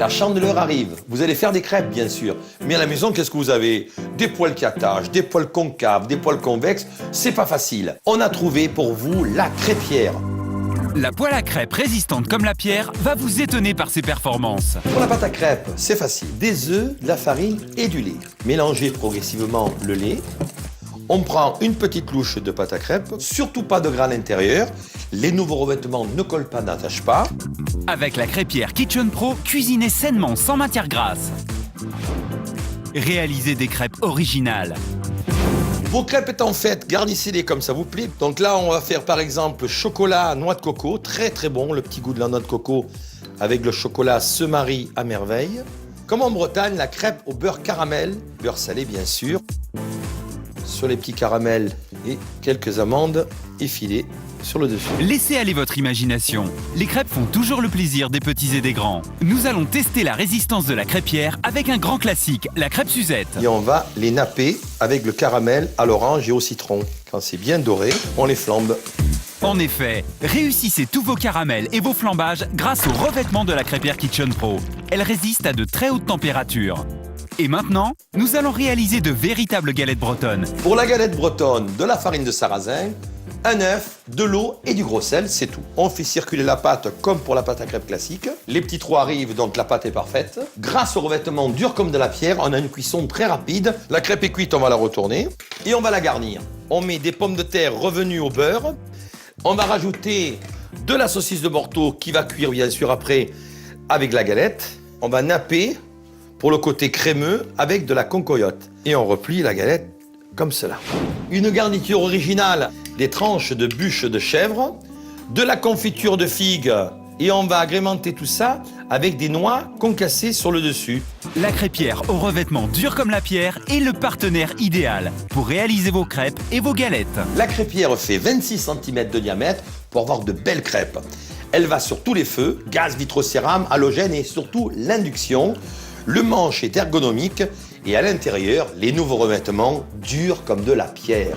La chandeleur arrive. Vous allez faire des crêpes, bien sûr. Mais à la maison, qu'est-ce que vous avez? Des poêles qui attachent, des poêles concaves, des poêles convexes. C'est pas facile. On a trouvé pour vous la crêpière. La poêle à crêpes résistante comme la pierre va vous étonner par ses performances. Pour la pâte à crêpes, c'est facile. Des œufs, de la farine et du lait. Mélangez progressivement le lait. On prend une petite louche de pâte à crêpes, surtout pas de gras à l'intérieur. Les nouveaux revêtements ne collent pas, n'attachent pas. Avec la crêpière Kitchen Pro, cuisinez sainement sans matière grasse. Réalisez des crêpes originales. Vos crêpes étant faites, garnissez-les comme ça vous plaît. Donc là, on va faire par exemple chocolat, noix de coco. Très très bon, le petit goût de la noix de coco avec le chocolat se marie à merveille. Comme en Bretagne, la crêpe au beurre caramel, beurre salé bien sûr. Sur les petits caramels et quelques amandes effilées sur le dessus. Laissez aller votre imagination. Les crêpes font toujours le plaisir des petits et des grands. Nous allons tester la résistance de la crêpière avec un grand classique, la crêpe Suzette. Et on va les napper avec le caramel à l'orange et au citron. Quand c'est bien doré, on les flambe. En effet, réussissez tous vos caramels et vos flambages grâce au revêtement de la crêpière Kitchen Pro. Elle résiste à de très hautes températures. Et maintenant, nous allons réaliser de véritables galettes bretonnes. Pour la galette bretonne, de la farine de sarrasin, un œuf, de l'eau et du gros sel, c'est tout. On fait circuler la pâte comme pour la pâte à crêpes classique. Les petits trous arrivent, donc la pâte est parfaite. Grâce au revêtement dur comme de la pierre, on a une cuisson très rapide. La crêpe est cuite, on va la retourner et on va la garnir. On met des pommes de terre revenues au beurre. On va rajouter de la saucisse de Morteau qui va cuire bien sûr après avec la galette. On va napper pour le côté crémeux avec de la concoyote. Et on replie la galette comme cela. Une garniture originale, des tranches de bûches de chèvre, de la confiture de figues et on va agrémenter tout ça avec des noix concassées sur le dessus. La crêpière au revêtement dur comme la pierre est le partenaire idéal pour réaliser vos crêpes et vos galettes. La crêpière fait 26 cm de diamètre pour avoir de belles crêpes. Elle va sur tous les feux, gaz, vitrocérame, halogène et surtout l'induction. Le manche est ergonomique et à l'intérieur, les nouveaux revêtements durs comme de la pierre.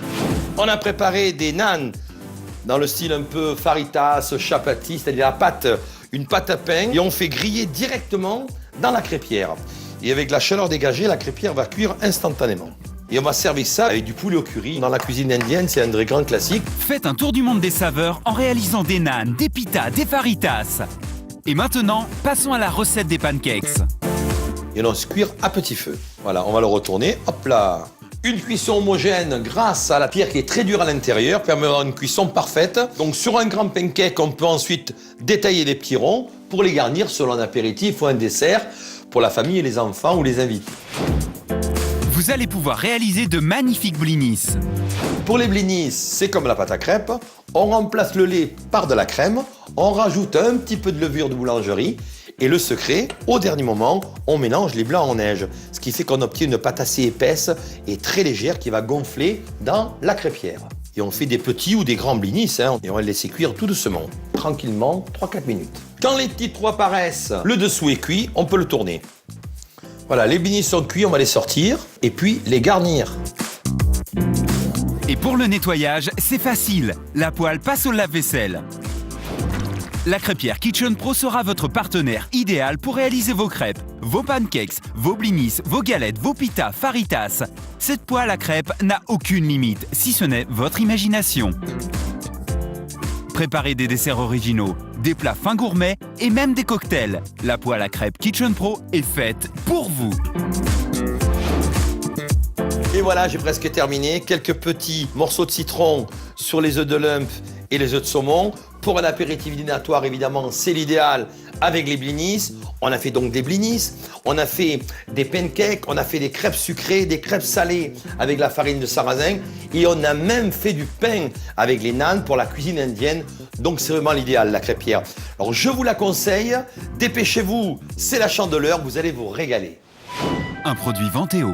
On a préparé des nanes dans le style un peu faritas, chapati, c'est-à-dire une pâte à pain et on fait griller directement dans la crêpière. Et avec la chaleur dégagée, la crêpière va cuire instantanément. Et on va servir ça avec du poulet au curry. Dans la cuisine indienne, c'est un des grands classiques. Faites un tour du monde des saveurs en réalisant des nanes, des pitas, des faritas. Et maintenant, passons à la recette des pancakes. Et on va se cuire à petit feu. Voilà, on va le retourner. Hop là! Une cuisson homogène grâce à la pierre qui est très dure à l'intérieur permet d'avoir une cuisson parfaite. Donc sur un grand pancake, on peut ensuite détailler des petits ronds pour les garnir selon un apéritif ou un dessert pour la famille et les enfants ou les invités. Vous allez pouvoir réaliser de magnifiques blinis. Pour les blinis, c'est comme la pâte à crêpes. On remplace le lait par de la crème. On rajoute un petit peu de levure de boulangerie. Et le secret, au dernier moment, on mélange les blancs en neige. Ce qui fait qu'on obtient une pâte assez épaisse et très légère qui va gonfler dans la crêpière. Et on fait des petits ou des grands blinis, et on va les laisser cuire tout doucement, tranquillement, 3-4 minutes. Quand les petits trous apparaissent, le dessous est cuit, on peut le tourner. Voilà, les blinis sont cuits, on va les sortir et puis les garnir. Et pour le nettoyage, c'est facile. La poêle passe au lave-vaisselle. La crêpière Kitchen Pro sera votre partenaire idéal pour réaliser vos crêpes, vos pancakes, vos blinis, vos galettes, vos pitas, faritas. Cette poêle à crêpes n'a aucune limite, si ce n'est votre imagination. Préparez des desserts originaux, des plats fins gourmets et même des cocktails. La poêle à crêpes Kitchen Pro est faite pour vous. Et voilà, j'ai presque terminé. Quelques petits morceaux de citron sur les œufs de lump et les œufs de saumon. Pour un apéritif dînatoire, évidemment, c'est l'idéal avec les blinis. On a fait donc des blinis, on a fait des pancakes, on a fait des crêpes sucrées, des crêpes salées avec la farine de sarrasin et on a même fait du pain avec les nanes pour la cuisine indienne. Donc c'est vraiment l'idéal, la crêpière. Alors je vous la conseille, dépêchez-vous, c'est la chandeleur, vous allez vous régaler. Un produit Ventéo.